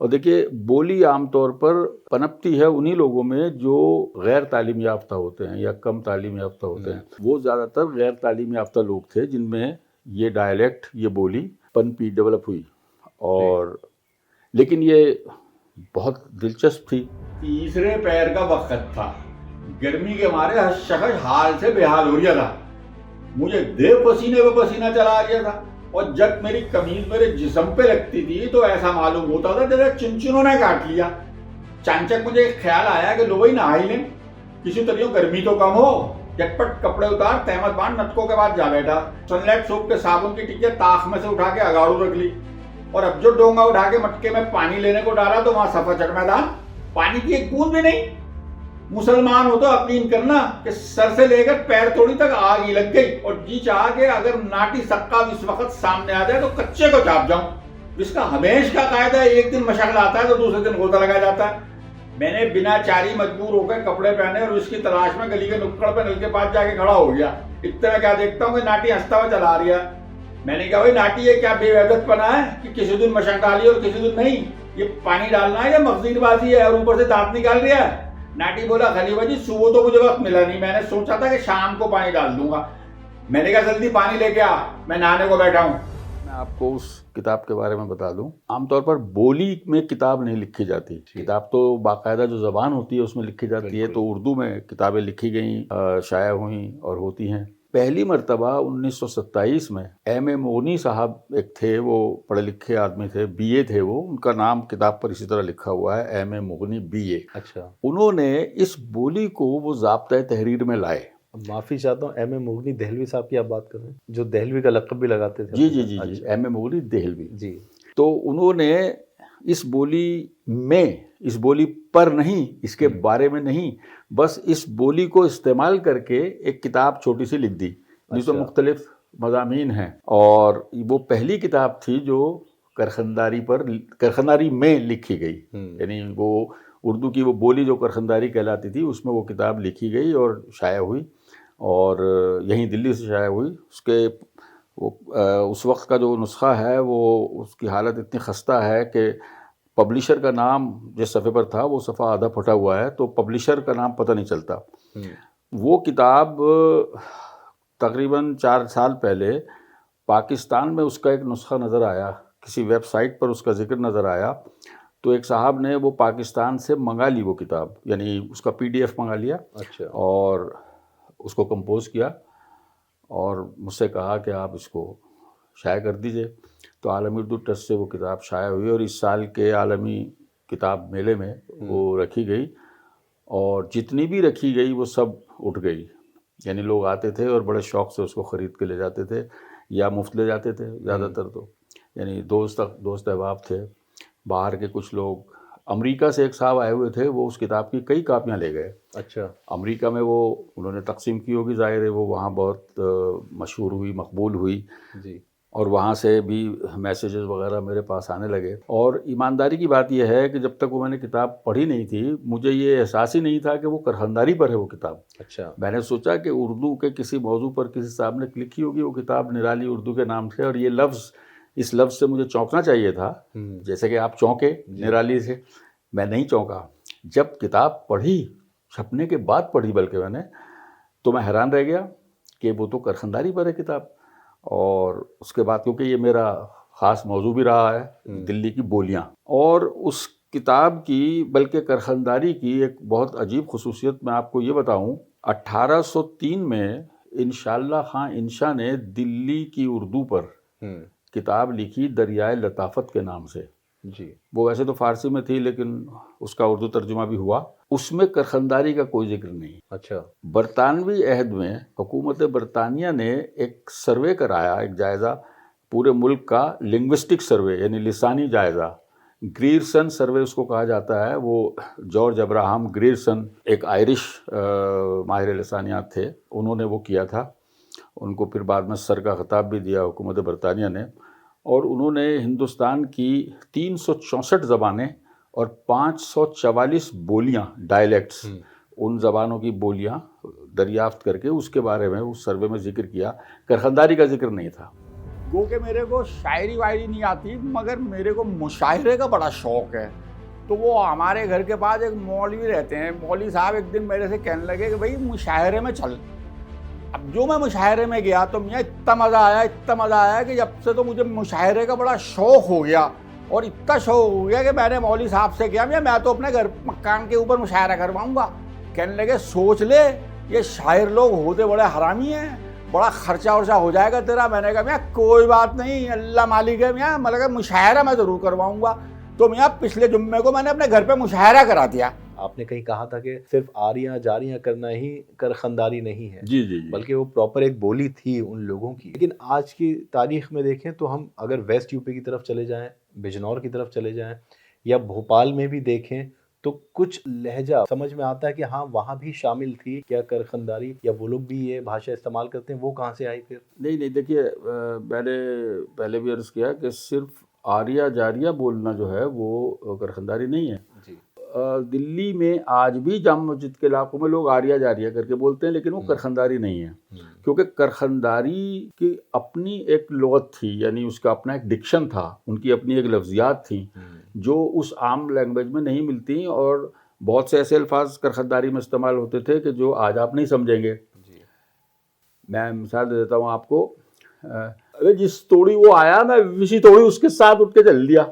اور دیکھیے بولی عام طور پر پنپتی ہے انہی لوگوں میں جو غیر تعلیم یافتہ ہوتے ہیں یا کم تعلیم یافتہ ہوتے ہیں. وہ زیادہ تر غیر تعلیم یافتہ لوگ تھے جن میں یہ ڈائلیکٹ، یہ بولی پنپی، ڈیولپ ہوئی. اور لیکن یہ بہت دلچسپ تھی. تیسرے پیر کا وقت تھا، گرمی کے مارے ہر شخص حال سے بے حال ہو رہا تھا. مجھے دے پسینے پہ پسینہ چلا آ گیا تھا، اور جب میری قمیض میرے جسم پہ لگتی تھی تو ایسا معلوم ہوتا تھا جیسے چنچنوں نے کاٹ لیا. چانچک مجھے ایک خیال آیا کہ لو بھائی نہا ہی لیں، کسی طرح گرمی تو کم ہو. جٹپٹ کپڑے اتار، تہمت باندھ، نتکوں کے بعد جا بیٹھا. سن لائٹ سوپ کے صابن کی ٹکیا تاخ میں سے اٹھا کے اگاڑو رکھ لی، اور اب جو ڈونگا اٹھا کے مٹکے میں پانی لینے کو ڈالا تو وہاں صفا چٹ میدان، پانی کی ایک بوند بھی نہیں. مسلمان ہو تو یقین کرنا کہ سر سے لے کر پیر توڑی تک آگ ہی لگ گئی، اور جی چاہا کہ اگر ناٹی سکا اس وقت سامنے آ جائے تو کچے کو چاپ جاؤں. جس کا ہمیش کا قاعدہ ہے ایک دن مشغلہ آتا ہے تو دوسرے دن غوطہ لگا جاتا ہے. میں نے بنا چاری مجبور ہو کر کپڑے پہنے اور اس کی تلاش میں گلی کے نکڑ پہ نل کے پاس جا کے کھڑا ہو گیا. اتنا کیا دیکھتا ہوں کہ ناٹی ہنستا ہوا چلا رہی ہے. میں نے کہا بھائی ناٹی یہ کیا بے وحدت پنا ہے کہ کسی دن مشق ڈالی اور کسی دن نہیں؟ یہ پانی ڈالنا ہے یا مغزین بازی ہے اور اوپر سے دانت نکال رہا ہے؟ ناٹی بولا خلیفہ جی صبح تو مجھے وقت ملا نہیں، میں نے سوچا تھا کہ شام کو پانی ڈال دوں گا. میں نے کہا جلدی پانی لے کے آ، میں نہانے کو بیٹھا ہوں. میں آپ کو اس کتاب کے بارے میں بتا دوں. عام طور پر بولی میں کتاب نہیں لکھی جاتی. کتاب تو باقاعدہ جو زبان ہوتی ہے اس میں لکھی جاتی ہے. تو اردو میں کتابیں لکھی گئیں، شائع ہوئیں اور ہوتی ہیں. پہلی مرتبہ 1927 میں ایم اے مغنی صاحب ایک تھے، وہ پڑھے لکھے آدمی تھے، بی اے تھے وہ، ان کا نام کتاب پر اسی طرح لکھا ہوا ہے، ایم اے مغنی بی اے. اچھا. انہوں نے اس بولی کو وہ ضابطۂ تحریر میں لائے. معافی چاہتا ہوں، ایم اے مغنی دہلوی صاحب کی آپ بات کر رہے ہیں، جو دہلوی کا لقب بھی لگاتے تھے. جی ایم اے مغنی دہلوی. جی. تو انہوں نے اس بولی میں، اس بولی پر نہیں، اس کے بارے میں نہیں، بس اس بولی کو استعمال کر کے ایک کتاب چھوٹی سی لکھ دی جس میں مختلف مضامین ہیں. اور وہ پہلی کتاب تھی جو کرخنداری میں لکھی گئی. یعنی وہ اردو کی وہ بولی جو کرخنداری کہلاتی تھی اس میں وہ کتاب لکھی گئی اور شائع ہوئی، اور یہیں دلی سے شائع ہوئی. اس وقت کا جو نسخہ ہے وہ اس کی حالت اتنی خستہ ہے کہ پبلشر کا نام جس صفحے پر تھا وہ صفحہ آدھا پھٹا ہوا ہے، تو پبلشر کا نام پتہ نہیں چلتا. وہ کتاب تقریباً 4 سال پہلے پاکستان میں اس کا ایک نسخہ نظر آیا، کسی ویب سائٹ پر اس کا ذکر نظر آیا. تو ایک صاحب نے وہ پاکستان سے منگا لی وہ کتاب، یعنی اس کا PDF منگا لیا. اچھا. اور اس کو کمپوز کیا اور مجھ سے کہا کہ آپ اس کو شائع کر دیجئے. تو عالمی اردو ٹرسٹ سے وہ کتاب شائع ہوئی اور اس سال کے عالمی کتاب میلے میں وہ رکھی گئی، اور جتنی بھی رکھی گئی وہ سب اٹھ گئی. یعنی لوگ آتے تھے اور بڑے شوق سے اس کو خرید کے لے جاتے تھے، یا مفت لے جاتے تھے زیادہ تر. تو یعنی دوست احباب تھے، باہر کے کچھ لوگ. امریکہ سے ایک صاحب آئے ہوئے تھے، وہ اس کتاب کی کئی کاپیاں لے گئے. اچھا. امریکہ میں وہ انہوں نے تقسیم کی ہوگی، ظاہر ہے وہ وہاں بہت مشہور ہوئی، مقبول ہوئی. جی. اور وہاں سے بھی میسیجز وغیرہ میرے پاس آنے لگے. اور ایمانداری کی بات یہ ہے کہ جب تک وہ میں نے کتاب پڑھی نہیں تھی مجھے یہ احساس ہی نہیں تھا کہ وہ کرخنداری پر ہے وہ کتاب. اچھا. میں نے سوچا کہ اردو کے کسی موضوع پر کسی صاحب نے لکھی ہوگی وہ کتاب، نرالی اردو کے نام سے، اور یہ لفظ، اس لفظ سے مجھے چونکنا چاہیے تھا جیسے کہ آپ چونکے نرالی سے. میں نہیں چونکا. جب کتاب پڑھی، چھپنے کے بعد پڑھی بلکہ میں نے، تو میں حیران رہ گیا کہ وہ تو کرخنداری پر ہے کتاب. اور اس کے بعد کیونکہ یہ میرا خاص موضوع بھی رہا ہے، دلی کی بولیاں، اور اس کتاب کی بلکہ کرخنداری کی ایک بہت عجیب خصوصیت میں آپ کو یہ بتاؤں. 1803 میں انشاءاللہ خان انشا نے دلی کی اردو پر کتاب لکھی دریائے لطافت کے نام سے. جی. وہ ویسے تو فارسی میں تھی لیکن اس کا اردو ترجمہ بھی ہوا. اس میں کرخنداری کا کوئی ذکر نہیں. اچھا. برطانوی عہد میں حکومت برطانیہ نے ایک سروے کرایا، ایک جائزہ پورے ملک کا، لنگوسٹک سروے یعنی لسانی جائزہ. گریرسن سروے اس کو کہا جاتا ہے. وہ جارج ابراہم گریرسن ایک آئرش ماہر لسانیات تھے، انہوں نے وہ کیا تھا. ان کو پھر بعد میں سر کا خطاب بھی دیا حکومت برطانیہ نے. اور انہوں نے ہندوستان کی 364 زبانیں اور 544 بولیاں، ڈائلیکٹس، ان زبانوں کی بولیاں دریافت کر کے اس کے بارے میں اس سروے میں ذکر کیا. کرخنداری کا ذکر نہیں تھا. گو کہ میرے کو شاعری واعری نہیں آتی مگر میرے کو مشاعرے کا بڑا شوق ہے. تو وہ ہمارے گھر کے پاس ایک مولوی رہتے ہیں, مولوی صاحب ایک دن میرے سے کہنے لگے کہ بھائی مشاعرے میں چل. اب جو میں مشاعرے میں گیا تو میاں اتنا مزہ آیا کہ جب سے تو مجھے مشاعرے کا بڑا شوق ہو گیا, اور اتنا شوق ہو گیا کہ میں نے مولوی صاحب سے کہا میں تو اپنے گھر مکان کے اوپر مشاعرہ کرواؤں گا. کہنے لگے سوچ لے یہ شاعر لوگ ہوتے بڑے حرامی ہیں, بڑا خرچہ ورچہ ہو جائے گا تیرا. میں نے کہا میاں کوئی بات نہیں, اللہ مالک ہے میاں, میں نے کہا مشاعرہ میں ضرور کرواؤں گا. تو میاں پچھلے جمعے کو میں نے اپنے گھر پہ مشاعرہ کرا دیا. آپ نے کہیں کہا تھا کہ صرف آریاں جاریاں کرنا ہی کرخنداری نہیں ہے, جی جی جی, بلکہ وہ پراپر ایک بولی تھی ان لوگوں کی. لیکن آج کی تاریخ میں دیکھیں تو ہم اگر ویسٹ یو پی کی طرف چلے جائیں, بجنور کی طرف چلے جائیں, یا بھوپال میں بھی دیکھیں تو کچھ لہجہ سمجھ میں آتا ہے کہ ہاں وہاں بھی شامل تھی کیا کرخنداری, یا وہ لوگ بھی یہ بھاشا استعمال کرتے ہیں. وہ کہاں سے آئی پھر؟ نہیں دیکھیے, میں نے پہلے بھی عرض کیا کہ صرف آریہ جاریہ بولنا جو ہے وہ کرخنداری نہیں ہے. جی. دلی میں آج بھی جامع مسجد کے علاقوں میں لوگ آریہ جاریہ کر کے بولتے ہیں, لیکن وہ کرخنداری نہیں ہے, کیونکہ کرخنداری کی اپنی ایک لغت تھی, یعنی اس کا اپنا ایک ڈکشن تھا, ان کی اپنی ایک لفظیات تھیں جو اس عام لینگویج میں نہیں ملتی, اور بہت سے ایسے الفاظ کرخنداری میں استعمال ہوتے تھے کہ جو آج آپ نہیں سمجھیں گے. میں مثال دے دیتا ہوں آپ کو, ارے جس توڑی وہ آیا میں اسی توڑی اس کے ساتھ اٹھ کے چل دیا.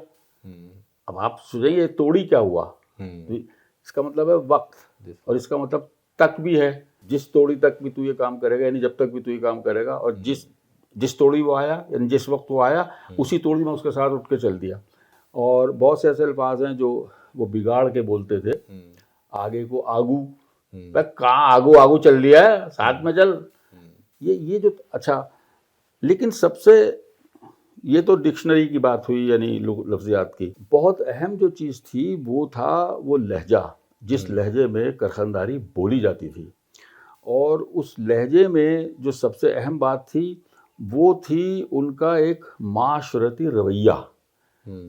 اب آپ سوچیں گے توڑی کیا ہوا, اس کا مطلب ہے وقت, اور اس کا مطلب تک بھی ہے, جس توڑی تک بھی تو یہ کام کرے گا, یعنی جب تک بھی تو یہ کام کرے گا, اور جس توڑی وہ آیا یعنی جس وقت وہ آیا اسی توڑی میں اس کے ساتھ اٹھ کے چل دیا. اور بہت سے ایسے الفاظ ہیں جو وہ بگاڑ کے بولتے تھے, آگے کو آگو, کہاں آگو چل دیا ہے, ساتھ میں چل, یہ جو اچھا. لیکن سب سے یہ تو ڈکشنری کی بات ہوئی, یعنی لفظیات کی. بہت اہم جو چیز تھی وہ تھا وہ لہجہ, جس لہجے میں کرخنداری بولی جاتی تھی. اور اس لہجے میں جو سب سے اہم بات تھی وہ تھی ان کا ایک معاشرتی رویہ.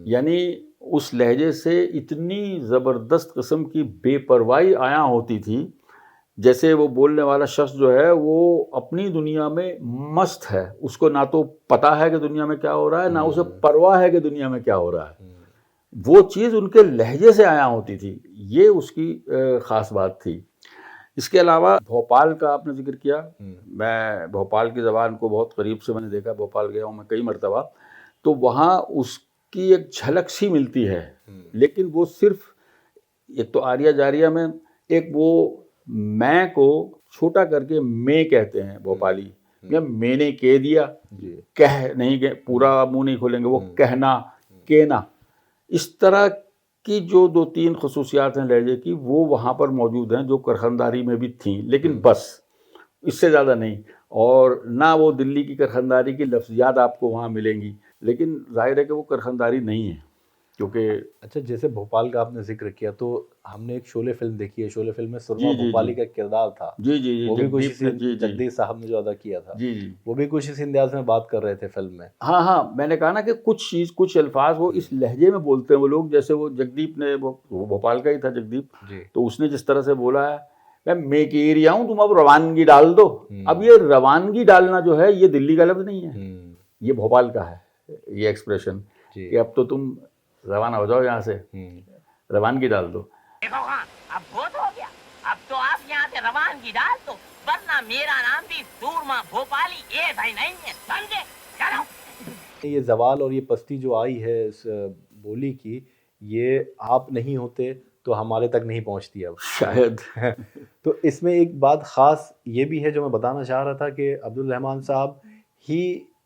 یعنی اس لہجے سے اتنی زبردست قسم کی بے پرواہی آیا ہوتی تھی, جیسے وہ بولنے والا شخص جو ہے وہ اپنی دنیا میں مست ہے, اس کو نہ تو پتہ ہے کہ دنیا میں کیا ہو رہا ہے, نہ اسے پرواہ ہے کہ دنیا میں کیا ہو رہا ہے. وہ چیز ان کے لہجے سے آیا ہوتی تھی, یہ اس کی خاص بات تھی. اس کے علاوہ بھوپال کا آپ نے ذکر کیا, میں بھوپال کی زبان کو بہت قریب سے میں نے دیکھا, بھوپال گیا ہوں میں کئی مرتبہ, تو وہاں اس کی ایک جھلک سی ملتی ہے, لیکن وہ صرف ایک تو آریہ جاریہ میں ایک وہ میں کو چھوٹا کر کے میں کہتے ہیں بھوپالی, یا میں نے کہہ دیا, کہہ نہیں کہ پورا منہ نہیں کھولیں گے, وہ کہنا کہنا, اس طرح کی جو 2-3 خصوصیات ہیں لہجے کی وہ وہاں پر موجود ہیں جو کرخنداری میں بھی تھیں, لیکن بس اس سے زیادہ نہیں. اور نہ وہ دلی کی کرخنداری کی لفظیات آپ کو وہاں ملیں گی, لیکن ظاہر ہے کہ وہ کرخنداری نہیں ہے. کیونکہ اچھا جیسے بھوپال کا آپ نے ذکر کیا تو ہم نے ایک شعلے فلم دیکھی ہے, شعلے فلم میں سرما بھوپالی کا کردار تھا, وہ بھی کچھ جگدیش صاحب نے جو ادا کیا تھا, وہ بھی کچھ اسی انداز میں بات کر رہے تھے فلم میں. ہاں میں نے کہا نا کہ کچھ الفاظ وہ اس لہجے میں بولتے ہیں وہ لوگ, جیسے وہ جگدیپ نے, وہ بھوپال کا ہی تھا جگدیپ, تو اس نے جس طرح سے بولا ہے میں کہہ رہا ہوں تم اب روانگی ڈال دو. اب یہ روانگی ڈالنا جو ہے یہ دلی کا لفظ نہیں ہے, یہ بھوپال کا ہے یہ ایکسپریشن, کہ اب تو تم روانہ ہو جاؤ یہاں سے, روانگی ڈال دو. دیکھو خان اب بہت ہو گیا, اب تو آپ یہاں سے روانگی ڈال دو, ورنہ میرا نام بھی سورما بھوپالی یہ بھائی نہیں ہے, سمجھے؟ چلو. یہ زوال اور یہ پستی جو آئی ہے اس بولی کی, یہ آپ نہیں ہوتے تو ہمارے تک نہیں پہنچتی اب شاید. تو اس میں ایک بات خاص یہ بھی ہے جو میں بتانا چاہ رہا تھا کہ عبدالرحمن صاحب ہی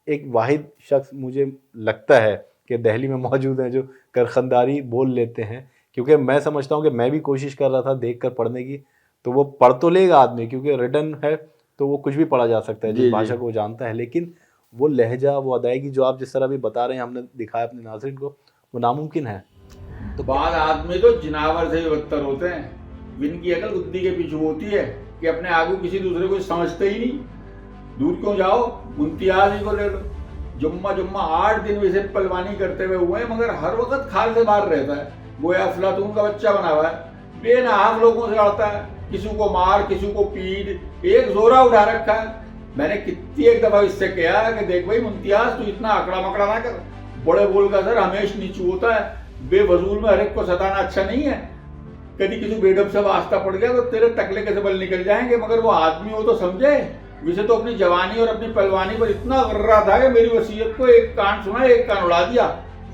ایک واحد شخص مجھے لگتا ہے کہ دہلی میں موجود ہیں جو کرخنداری بول لیتے ہیں, کیونکہ میں سمجھتا ہوں کہ میں بھی کوشش کر رہا تھا دیکھ کر پڑھنے کی, تو وہ پڑھ تو لے گا آدمی کیونکہ ریٹن ہے تو وہ کچھ بھی پڑھا جا سکتا ہے جس بھاشا کو وہ جانتا ہے, لیکن وہ لہجہ وہ ادائیگی جو آپ جس طرح بھی بتا رہے ہیں, ہم نے دکھایا اپنے ناظرین کو, وہ ناممکن ہے. تو بعض آدمی تو جناور سے بھی بدتر ہوتے ہیں, جن کی عقل گدی کے پیچھے ہوتی ہے کہ اپنے آگو کسی دوسرے کو سمجھتے ہی نہیں. دور کیوں جاؤ, امتیاز ہی کو لے لو. جمعہ 8 دن ویسے پلوانی کرتے ہوئے ہوئے, مگر ہر وقت کھال سے باہر رہتا ہے, گویا افلاطون کا بچہ بنا ہوا ہے, بے ناحق لوگوں سے لڑتا ہے, کسی کو مار کسی کو پیٹ, ایک زورہ اٹھا رکھا ہے. میں نے کتنی ایک دفعہ اس سے کہا کہ دیکھ بھائی ممتاز تو اتنا اکڑا مکڑا نہ کر, بڑے بول کا سر ہمیش نیچو ہوتا ہے, بے فضول میں ہر ایک کو ستانا اچھا نہیں ہے. کبھی کسی بیڈم سے واسطہ پڑ گیا تو تیرے تکلے کے سبل نکل جائیں گے, مگر وہ آدمی ہو تو سمجھے. ویسے تو اپنی جوانی اور اپنی پہلوانی پر اتنا غرہ تھا کہ میری وصیت کو ایک کان سنا ایک کان اڑا دیا,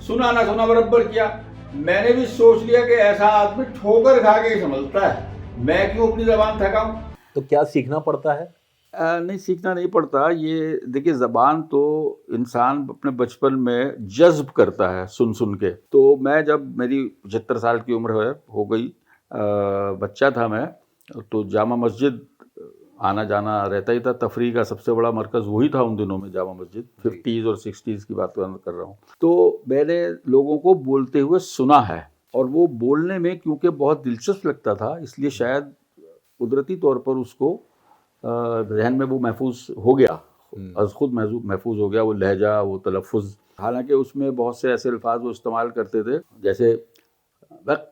سنا نہ سنا برابر کیا. میں نے بھی سوچ لیا کہ ایسا آدمی ٹھوکر کھا کے ہی سنبھلتا ہے, میں کیوں اپنی زبان تھکاؤں. تو کیا سیکھنا پڑتا ہے؟ نہیں سیکھنا نہیں پڑتا. یہ دیکھیے زبان تو انسان اپنے بچپن میں جذب کرتا ہے سن سن کے. تو میں جب میری 75 سال کی عمر ہو گئی, بچہ تھا میں, تو جامع مسجد آنا جانا رہتا ہی تھا. تفریح کا سب سے بڑا مرکز وہی تھا ان دنوں میں, جامع مسجد. 50s اور 60s کی بات کر رہا ہوں. تو میں نے لوگوں کو بولتے ہوئے سنا ہے, اور وہ بولنے میں کیونکہ بہت دلچسپ لگتا تھا, اس لیے شاید قدرتی طور پر اس کو ذہن میں وہ محفوظ ہو گیا, از خود محفوظ ہو گیا وہ لہجہ, وہ تلفظ. حالانکہ اس میں بہت سے ایسے الفاظ وہ استعمال کرتے تھے جیسے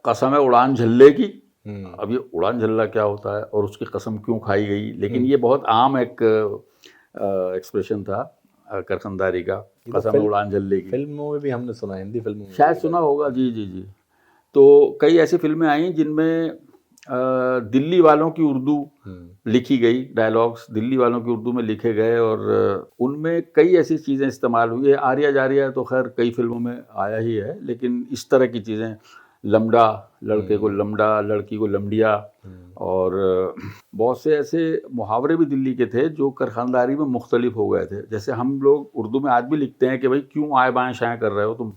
قسم ہے اڑان جھلے کی. اب یہ اڑان جھلا کیا ہوتا ہے اور اس کی قسم کیوں کھائی گئی, لیکن یہ بہت عام ایک ایکسپریشن تھا کرخنداری کا, قسم ہے اڑان جھلے کی. فلموں میں بھی ہم نے سنا, ہندی فلموں میں شاید سنا ہوگا. جی جی جی. تو کئی ایسی فلمیں آئیں جن میں دلی والوں کی اردو لکھی گئی, ڈائلاگس دلی والوں کی اردو میں لکھے گئے, اور ان میں کئی ایسی چیزیں استعمال ہوئی. آریہ جاریہ تو خیر کئی فلموں میں آیا ہی ہے, لیکن اس طرح کی چیزیں, لمڈا, لڑکے کو لمڈا, لڑکی کو لمڈیا, اور بہت سے ایسے محاورے بھی دلی کے تھے جو کرخانداری میں مختلف ہو گئے تھے. جیسے ہم لوگ اردو میں آج بھی لکھتے ہیں کہ بھائی کیوں آئیں بائیں شائیں کر رہے ہو تم,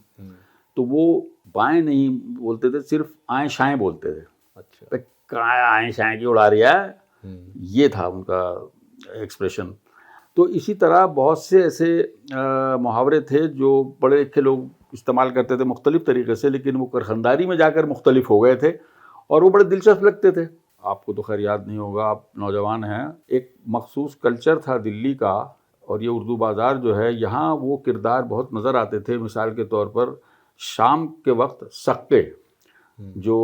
تو وہ بائیں نہیں بولتے تھے, صرف آئیں شائیں بولتے تھے. اچھا, کہاں آئیں شائیں کی اڑا رہی ہے, یہ تھا ان کا ایکسپریشن. تو اسی طرح بہت سے ایسے محاورے تھے جو پڑھے لکھے لوگ استعمال کرتے تھے مختلف طریقے سے, لیکن وہ کرخنداری میں جا کر مختلف ہو گئے تھے, اور وہ بڑے دلچسپ لگتے تھے. آپ کو تو خیر یاد نہیں ہوگا, آپ نوجوان ہیں. ایک مخصوص کلچر تھا دلی کا, اور یہ اردو بازار جو ہے یہاں وہ کردار بہت نظر آتے تھے. مثال کے طور پر شام کے وقت سکے جو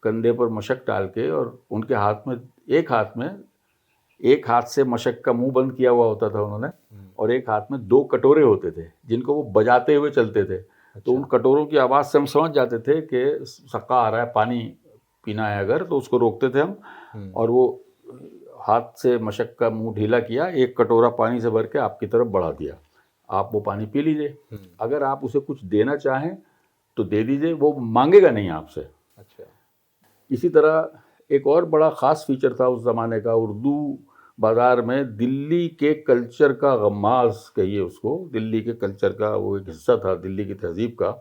کندھے پر مشک ڈال کے, اور ان کے ہاتھ میں ایک ہاتھ سے مشک کا منہ بند کیا ہوا ہوتا تھا انہوں نے, اور ایک ہاتھ میں 2 کٹورے ہوتے تھے جن کو وہ بجاتے ہوئے چلتے تھے. تو ان کٹوروں کی آواز سے ہم سمجھ جاتے تھے کہ سکا آ رہا ہے, پانی پینا ہے اگر, تو اس کو روکتے تھے ہم, اور وہ ہاتھ سے مشک کا منہ ڈھیلا کیا, ایک کٹورا پانی سے بھر کے آپ کی طرف بڑھا دیا, آپ وہ پانی پی لیجئے. اگر آپ اسے کچھ دینا چاہیں تو دے دیجئے, وہ مانگے گا نہیں آپ سے. اچھا. اسی طرح ایک اور بڑا خاص فیچر تھا اس زمانے کا اردو بازار میں, دلی کے کلچر کا غماز کہیے اس کو, دلی کے کلچر کا وہ ایک حصہ تھا دلی کی تہذیب کا,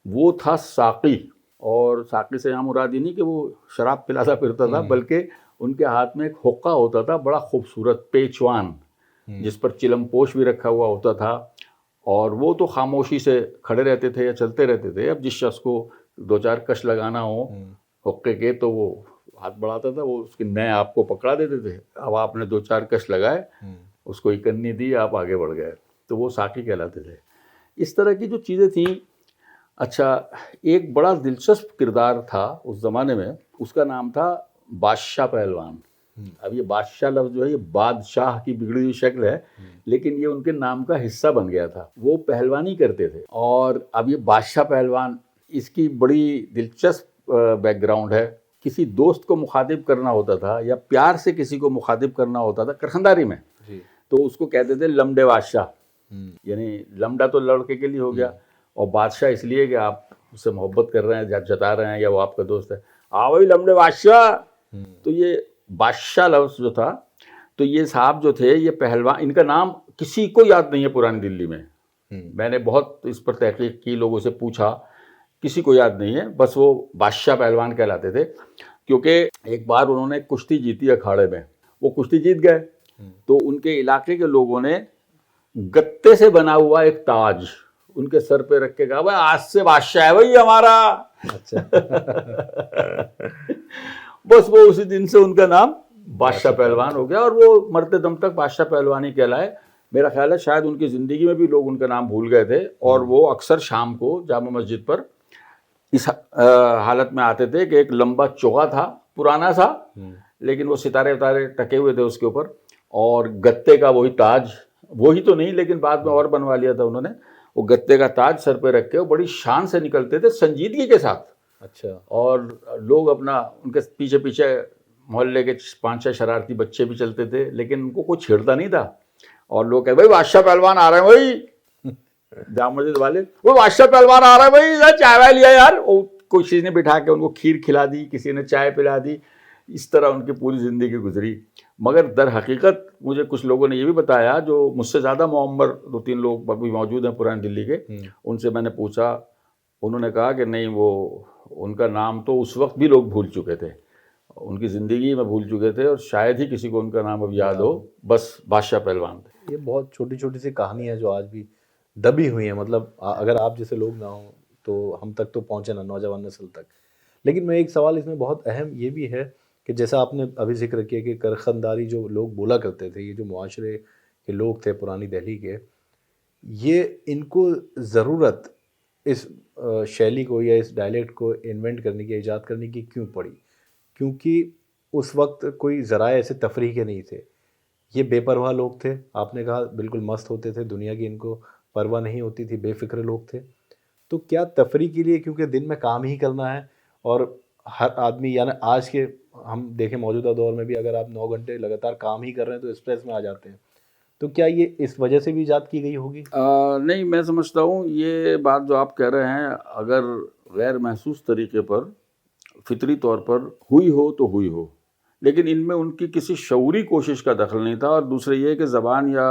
وہ تھا ساقی. اور ساقی سے یہاں مراد یہ نہیں کہ وہ شراب پلاتا پھرتا تھا, بلکہ ان کے ہاتھ میں ایک حقہ ہوتا تھا بڑا خوبصورت, پیچوان, جس پر چلم پوش بھی رکھا ہوا ہوتا تھا, اور وہ تو خاموشی سے کھڑے رہتے تھے یا چلتے رہتے تھے. اب جس شخص کو 2-4 کش لگانا ہو حقے کے تو وہ ہاتھ بڑھاتا تھا, وہ اس کے نئے آپ کو پکڑا دیتے تھے. اب آپ نے 2-4 کش لگائے, اس کو اکنی دی, آپ آگے بڑھ گئے, تو وہ ساقی کہلاتے تھے. اس طرح کی جو چیزیں تھیں. اچھا, ایک بڑا دلچسپ کردار تھا اس زمانے میں, اس کا نام تھا بادشاہ پہلوان. اب یہ بادشاہ لفظ جو ہے یہ بادشاہ کی بگڑی ہوئی شکل ہے, لیکن یہ ان کے نام کا حصہ بن گیا تھا. وہ پہلوانی کرتے تھے, اور اب یہ بادشاہ پہلوان, اس کی بڑی دلچسپ بیک گراؤنڈ ہے. کسی دوست کو مخاطب کرنا ہوتا تھا یا پیار سے کسی کو مخاطب کرنا ہوتا تھا کرخنداری میں, تو اس کو کہتے تھے لمڈے بادشاہ. یعنی لمڈا تو لڑکے کے لیے ہو گیا, اور بادشاہ اس لیے کہ آپ اس سے محبت کر رہے ہیں, جتا رہے ہیں, یا وہ آپ کا دوست ہے, وہی لمڈے بادشاہ. تو یہ بادشاہ لفظ جو تھا, تو یہ صاحب جو تھے یہ پہلوان, ان کا نام کسی کو یاد نہیں ہے پرانی دلی میں. میں نے بہت اس پر تحقیق کی, لوگوں سے پوچھا, کسی کو یاد نہیں ہے. بس وہ بادشاہ پہلوان کہلاتے تھے, کیونکہ ایک بار انہوں نے کشتی جیتی اکھاڑے میں, وہ کشتی جیت گئے, تو ان کے علاقے کے لوگوں نے گتے سے بنا ہوا ایک تاج ان کے سر پہ رکھ کے کہا, بھائی آج سے بادشاہ ہے بھائی ہمارا. بس وہ اسی دن سے ان کا نام بادشاہ پہلوان ہو گیا, اور وہ مرتے دم تک بادشاہ پہلوان ہی کہلائے. میرا خیال ہے شاید ان کی زندگی میں بھی لوگ ان کا نام بھول گئے تھے, اور وہ اکثر شام کو جامع مسجد پر اس حالت میں آتے تھے کہ ایک لمبا چوغا تھا, پرانا سا, لیکن وہ ستارے ٹکے ہوئے تھے اس کے اوپر, اور گتے کا وہی تاج، وہی تو نہیں لیکن بعد میں اور بنوا لیا تھا انہوں نے، وہ گتے کا تاج سر پہ رکھ کے وہ بڑی شان سے نکلتے تھے سنجیدگی کے ساتھ. اچھا. اور لوگ اپنا ان کے پیچھے پیچھے محلے کے 5-6 شرارتی بچے بھی چلتے تھے لیکن ان کو کوئی چھیڑتا نہیں تھا. اور لوگ کہتے بھائی بادشاہ پہلوان آ رہے ہیں بھائی، جامع مسجد والے وہ بادشاہ پہلوان آ رہا ہے بھائی، ذرا چائے وائے لیا یار. کسی نے بٹھا کے ان کو کھیر کھلا دی، کسی نے چائے پلا دی. اس طرح ان کی پوری زندگی گزری. مگر در حقیقت مجھے کچھ لوگوں نے یہ بھی بتایا جو مجھ سے زیادہ معمر 2-3 لوگ ابھی موجود ہیں پرانی دلی کے، ان سے میں نے پوچھا، انہوں نے کہا کہ نہیں وہ ان کا نام تو اس وقت بھی لوگ بھول چکے تھے، ان کی زندگی میں بھول چکے تھے اور شاید ہی کسی کو ان کا نام اب یاد ہو، بس بادشاہ پہلوان تھے. یہ بہت چھوٹی چھوٹی سی کہانی ہے جو آج بھی دبی ہوئی ہیں، مطلب اگر آپ جیسے لوگ نہ ہوں تو ہم تک تو پہنچے نا، نوجوان نسل تک. لیکن میں ایک سوال اس میں بہت اہم یہ بھی ہے کہ جیسا آپ نے ابھی ذکر کیا کہ کرخنداری جو لوگ بولا کرتے تھے، یہ جو معاشرے کے لوگ تھے پرانی دہلی کے، یہ ان کو ضرورت اس شیلی کو یا اس ڈائلیکٹ کو انوینٹ کرنے کی، ایجاد کرنے کی کیوں پڑی؟ کیونکہ اس وقت کوئی ذرائع ایسے تفریح کے نہیں تھے، یہ بے پرواہ لوگ تھے. آپ نے کہا بالکل مست ہوتے تھے، دنیا کی ان کو پرواہ نہیں ہوتی تھی، بے فکر لوگ تھے. تو کیا تفریح کے لیے، کیونکہ دن میں کام ہی کرنا ہے اور ہر آدمی، یعنی آج کے ہم دیکھیں موجودہ دور میں بھی اگر آپ 9 گھنٹے لگاتار کام ہی کر رہے ہیں تو اسٹریس میں آ جاتے ہیں، تو کیا یہ اس وجہ سے بھی ایجاد کی گئی ہوگی؟ نہیں، میں سمجھتا ہوں یہ بات جو آپ کہہ رہے ہیں اگر غیر محسوس طریقے پر فطری طور پر ہوئی ہو تو ہوئی ہو، لیکن ان میں ان کی کسی شعوری کوشش کا دخل نہیں تھا. اور دوسرے یہ کہ زبان یا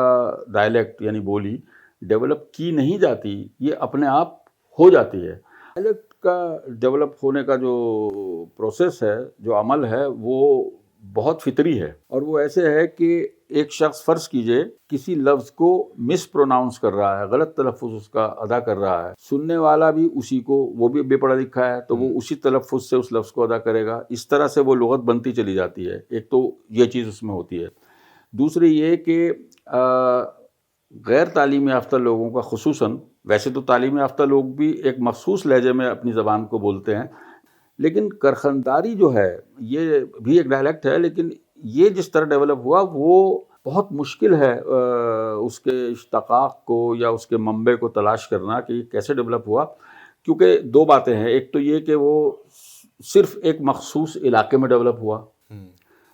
ڈائلیکٹ یعنی بولی ڈیولپ کی نہیں جاتی، یہ اپنے آپ ہو جاتی ہے. ڈائلیکٹ کا ڈیولپ ہونے کا جو پروسیس ہے، جو عمل ہے، وہ بہت فطری ہے. اور وہ ایسے ہے کہ ایک شخص فرض کیجئے کسی لفظ کو مس پروناؤنس کر رہا ہے، غلط تلفظ اس کا ادا کر رہا ہے، سننے والا بھی اسی کو، وہ بھی بے پڑھا لکھا ہے تو وہ اسی تلفظ سے اس لفظ کو ادا کرے گا. اس طرح سے وہ لغت بنتی چلی جاتی ہے. ایک تو یہ چیز اس میں ہوتی ہے. دوسری یہ کہ غیر تعلیم یافتہ لوگوں کا خصوصاً، ویسے تو تعلیم یافتہ لوگ بھی ایک مخصوص لہجے میں اپنی زبان کو بولتے ہیں، لیکن کرخنداری جو ہے یہ بھی ایک ڈائلیکٹ ہے، لیکن یہ جس طرح ڈیولپ ہوا وہ بہت مشکل ہے اس کے اشتقاق کو یا اس کے منبع کو تلاش کرنا کہ یہ کیسے ڈیولپ ہوا. کیونکہ 2 باتیں ہیں، ایک تو یہ کہ وہ صرف ایک مخصوص علاقے میں ڈیولپ ہوا،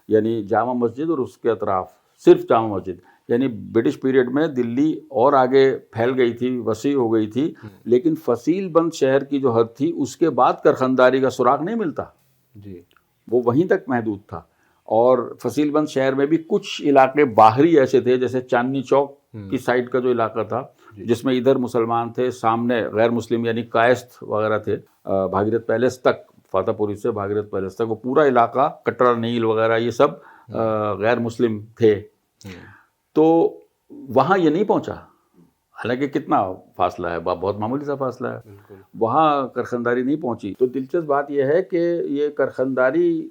یعنی جامع مسجد اور اس کے اطراف، صرف جامع مسجد، یعنی برٹش پیریڈ میں دلی اور آگے پھیل گئی تھی، وسیع ہو گئی تھی، لیکن فصیل بند شہر کی جو حد تھی اس کے بعد کرخنداری کا سراغ نہیں ملتا. جی، وہ وہیں تک محدود تھا. اور فصیل بند شہر میں بھی کچھ علاقے باہری ایسے تھے، جیسے چاندنی چوک کی سائڈ کا جو علاقہ تھا جس میں ادھر مسلمان تھے، سامنے غیر مسلم یعنی کائست وغیرہ تھے، بھاگیرتھ پیلیس تک، فاتح پوری سے بھاگیرتھ پیلیس تک وہ پورا علاقہ، کٹرا نیل وغیرہ یہ سب غیر مسلم تھے. تو وہاں یہ نہیں پہنچا، حالانکہ کتنا فاصلہ ہے، بہت معمولی سا فاصلہ ہے، وہاں کرخنداری نہیں پہنچی. تو دلچسپ بات یہ ہے کہ یہ کرخنداری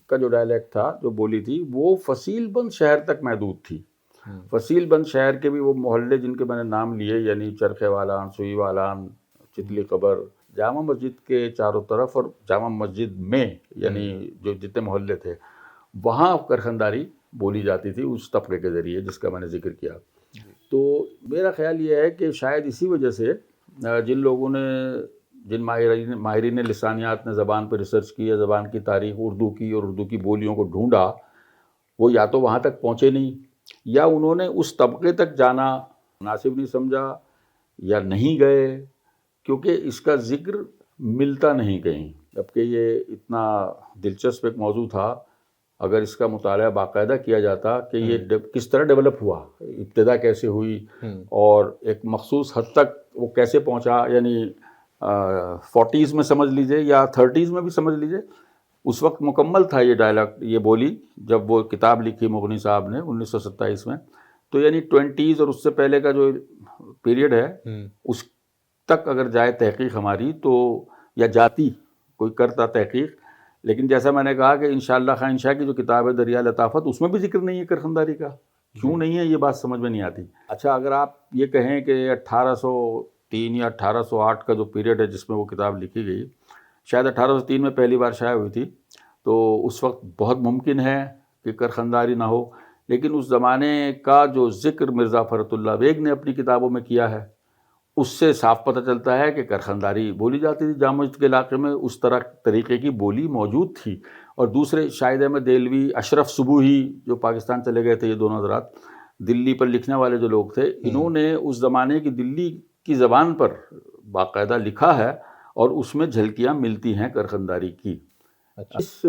کا جو ڈائلیکٹ تھا، جو بولی تھی، وہ فصیل بند شہر تک محدود تھی. فصیل بند شہر کے بھی وہ محلے جن کے میں نے نام لیے، یعنی چرخے والان، سوئی والان، چتلی قبر، جامع مسجد کے چاروں طرف اور جامع مسجد میں، یعنی جو جتنے محلے تھے وہاں کرخنداری بولی جاتی تھی اس طبقے کے ذریعے جس کا میں نے ذکر کیا. تو میرا خیال یہ ہے کہ شاید اسی وجہ سے جن لوگوں نے، جن ماہرین لسانیات نے زبان پہ ریسرچ کی، زبان کی تاریخ اردو کی اور اردو کی بولیوں کو ڈھونڈا، وہ یا تو وہاں تک پہنچے نہیں، یا انہوں نے اس طبقے تک جانا مناسب نہیں سمجھا، یا نہیں گئے، کیونکہ اس کا ذکر ملتا نہیں کہیں. جبکہ یہ اتنا دلچسپ ایک موضوع تھا، اگر اس کا مطالعہ باقاعدہ کیا جاتا کہ یہ کس طرح ڈیولپ ہوا، ابتدا کیسے ہوئی اور ایک مخصوص حد تک وہ کیسے پہنچا، یعنی 40s میں سمجھ لیجئے یا 30s میں بھی سمجھ لیجئے، اس وقت مکمل تھا یہ ڈائلیکٹ، یہ بولی، جب وہ کتاب لکھی مغنی صاحب نے 1927 میں. تو یعنی 20s اور اس سے پہلے کا جو پیریڈ ہے اس تک اگر جائے تحقیق ہماری تو، یا جاتی، کوئی کرتا تحقیق. لیکن جیسا میں نے کہا کہ انشاءاللہ خواہ انشاء کی جو کتاب ہے دریا لطافت، اس میں بھی ذکر نہیں ہے کرخنداری کا. کیوں نہیں ہے یہ بات سمجھ میں نہیں آتی. اچھا، اگر آپ یہ کہیں کہ 1803 یا 1808 کا جو پیریڈ ہے جس میں وہ کتاب لکھی گئی، شاید 1803 میں پہلی بار شائع ہوئی تھی، تو اس وقت بہت ممکن ہے کہ کرخنداری نہ ہو. لیکن اس زمانے کا جو ذکر مرزا فرت اللہ بیگ نے اپنی کتابوں میں کیا ہے اس سے صاف پتہ چلتا ہے کہ کرخنداری بولی جاتی تھی جامع مسجد کے علاقے میں، اس طریقے کی بولی موجود تھی. اور دوسرے شاہد احمد دہلوی، اشرف صبوحی جو پاکستان چلے گئے تھے، یہ دونوں حضرات دلی پر لکھنے والے جو لوگ تھے، انہوں نے اس زمانے کی دلی کی زبان پر باقاعدہ لکھا ہے اور اس میں جھلکیاں ملتی ہیں کرخنداری کی. اس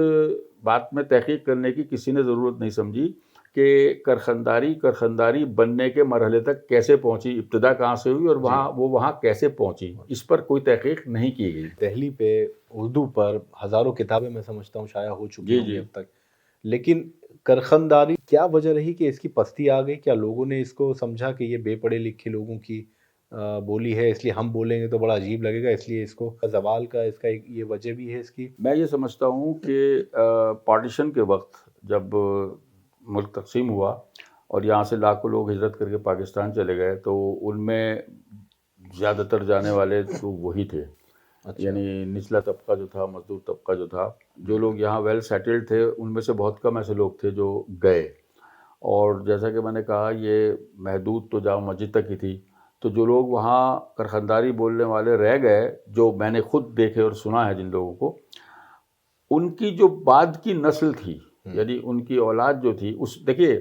بات میں تحقیق کرنے کی کسی نے ضرورت نہیں سمجھی کہ کرخنداری بننے کے مرحلے تک کیسے پہنچی، ابتدا کہاں سے ہوئی اور وہاں کیسے پہنچی، اس پر کوئی تحقیق نہیں کی گئی. دہلی پہ اردو پر ہزاروں کتابیں میں سمجھتا ہوں شائع ہو چکی ہیں اب تک، لیکن کرخنداری کیا وجہ رہی کہ اس کی پستی آ گئی؟ کیا لوگوں نے اس کو سمجھا کہ یہ بے پڑھے لکھے لوگوں کی بولی ہے، اس لیے ہم بولیں گے تو بڑا عجیب لگے گا، اس لیے اس کو زوال کا اس کا یہ وجہ بھی ہے اس کی؟ میں یہ سمجھتا ہوں کہ پارٹیشن کے وقت جب ملک تقسیم ہوا اور یہاں سے لاکھوں لوگ ہجرت کر کے پاکستان چلے گئے تو ان میں زیادہ تر جانے والے تو وہی تھے. یعنی نچلا طبقہ جو تھا، مزدور طبقہ جو تھا، جو لوگ یہاں ویل سیٹلڈ تھے ان میں سے بہت کم ایسے لوگ تھے جو گئے. اور جیسا کہ میں نے کہا یہ محدود تو جامع مسجد تک ہی تھی، تو جو لوگ وہاں کرخنداری بولنے والے رہ گئے، جو میں نے خود دیکھے اور سنا ہے جن لوگوں کو، ان کی جو بعد کی نسل تھی، یعنی ان کی اولاد جو تھی، دیکھیے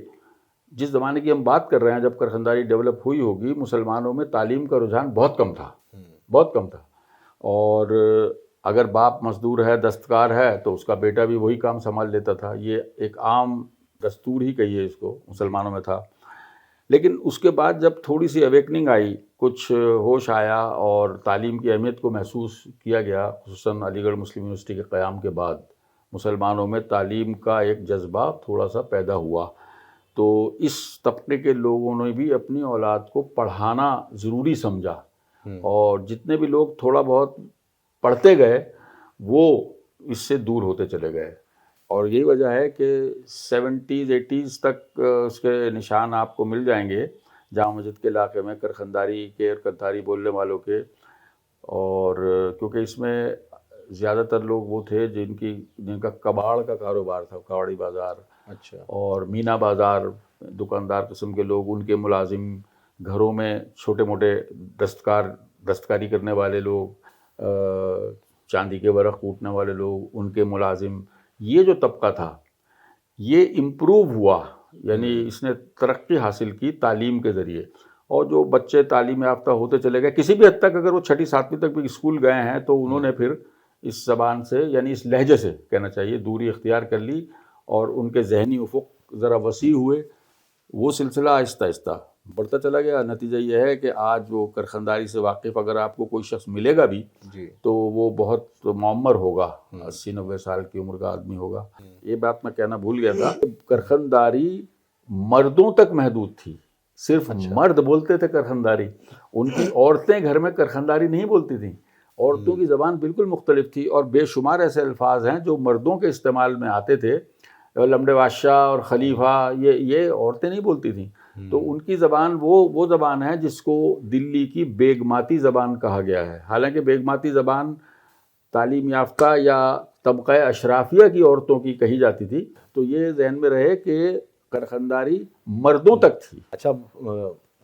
جس زمانے کی ہم بات کر رہے ہیں جب کرخنداری ڈیولپ ہوئی ہوگی، مسلمانوں میں تعلیم کا رجحان بہت کم تھا، بہت کم تھا. اور اگر باپ مزدور ہے، دستکار ہے، تو اس کا بیٹا بھی وہی کام سنبھال لیتا تھا. یہ ایک عام دستور ہی کہیے اس کو، مسلمانوں میں تھا. لیکن اس کے بعد جب تھوڑی سی اویکننگ آئی، کچھ ہوش آیا اور تعلیم کی اہمیت کو محسوس کیا گیا، خصوصاً علی گڑھ مسلم یونیورسٹی کے قیام کے بعد مسلمانوں میں تعلیم کا ایک جذبہ تھوڑا سا پیدا ہوا، تو اس طبقے کے لوگوں نے بھی اپنی اولاد کو پڑھانا ضروری سمجھا. اور جتنے بھی لوگ تھوڑا بہت پڑھتے گئے وہ اس سے دور ہوتے چلے گئے. اور یہی وجہ ہے کہ 70s 80s تک اس کے نشان آپ کو مل جائیں گے جامع مسجد کے علاقے میں کرخنداری بولنے والوں کے. اور کیونکہ اس میں زیادہ تر لوگ وہ تھے جن کا کباڑ کا کاروبار تھا، کباڑی بازار، اچھا، اور مینا بازار، دکاندار قسم کے لوگ، ان کے ملازم، گھروں میں چھوٹے موٹے دستکاری کرنے والے لوگ، چاندی کے ورق کوٹنے والے لوگ، ان کے ملازم. یہ جو طبقہ تھا یہ امپروو ہوا، یعنی اس نے ترقی حاصل کی تعلیم کے ذریعے. اور جو بچے تعلیم یافتہ ہوتے چلے گئے، کسی بھی حد تک اگر وہ 6 7ویں تک بھی اسکول گئے ہیں، تو انہوں نے پھر اس زبان سے، یعنی اس لہجے سے کہنا چاہیے، دوری اختیار کر لی اور ان کے ذہنی افق ذرا وسیع ہوئے. وہ سلسلہ آہستہ آہستہ بڑھتا چلا گیا. نتیجہ یہ ہے کہ آج وہ کرخنداری سے واقف اگر آپ کو کوئی شخص ملے گا بھی تو وہ بہت معمر ہوگا، 80 90 سال کی عمر کا آدمی ہوگا. یہ بات میں کہنا بھول گیا تھا، کرخنداری مردوں تک محدود تھی، صرف مرد بولتے تھے کرخنداری. ان کی عورتیں گھر میں کرخنداری نہیں بولتی تھیں. عورتوں کی زبان بالکل مختلف تھی، اور بے شمار ایسے الفاظ ہیں جو مردوں کے استعمال میں آتے تھے، لمڑے بادشاہ اور خلیفہ، یہ عورتیں نہیں بولتی تھیں. تو ان کی زبان وہ زبان ہے جس کو دلی کی بیگماتی زبان کہا گیا ہے. حالانکہ بیگماتی زبان تعلیم یافتہ یا طبقہ اشرافیہ کی عورتوں کی کہی جاتی تھی. تو یہ ذہن میں رہے کہ کرخنداری مردوں تک تھی. اچھا،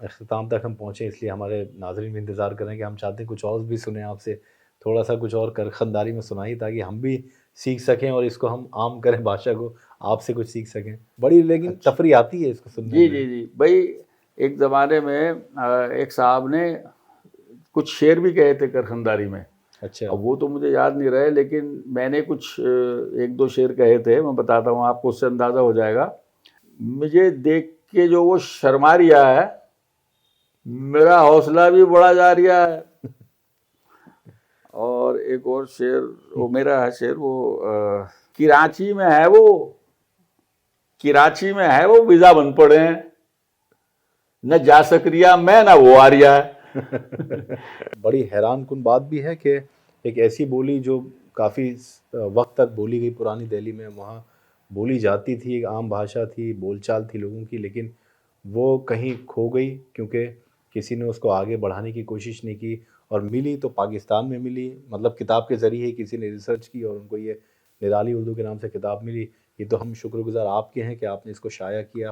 اختتام تک ہم پہنچے، اس لیے ہمارے ناظرین بھی انتظار کریں کہ ہم چاہتے ہیں کچھ اور بھی سنیں آپ سے، تھوڑا سا کچھ اور کرخنداری میں سنائیے تاکہ ہم بھی سیکھ سکیں اور اس کو ہم عام کریں، بادشاہ کو آپ سے کچھ سیکھ سکیں. بڑی لیکن تفریح آتی ہے اس کو سننے میں. جی بھائی، ایک زمانے میں ایک صاحب نے کچھ شعر بھی کہے تھے کرخنداری میں. اچھا، اب وہ تو مجھے یاد نہیں رہے، لیکن میں نے کچھ 1 2 شعر کہے تھے، میں بتاتا ہوں آپ کو، اس سے اندازہ ہو جائے گا. مجھے دیکھ کے جو وہ شرما ریا ہے، میرا حوصلہ بھی بڑھا جا رہا ہے. اور ایک اور شعر وہ میرا ہے شعر، وہ کراچی میں ہے وہ ویزا بن پڑے ہیں، نہ جا سکریا میں نہ وہ آ رہا ہے. بڑی حیران کن بات بھی ہے کہ ایک ایسی بولی جو کافی وقت تک بولی گئی پرانی دہلی میں، وہاں بولی جاتی تھی، ایک عام بھاشا تھی، بول چال تھی لوگوں کی، لیکن وہ کہیں کھو گئی کیونکہ کسی نے اس کو آگے بڑھانے کی کوشش نہیں کی. اور ملی تو پاکستان میں ملی، مطلب کتاب کے ذریعے کسی نے ریسرچ کی اور ان کو یہ نرالی اردو کے نام سے کتاب ملی. یہ تو ہم شکر گزار آپ کے ہیں کہ آپ نے اس کو شائع کیا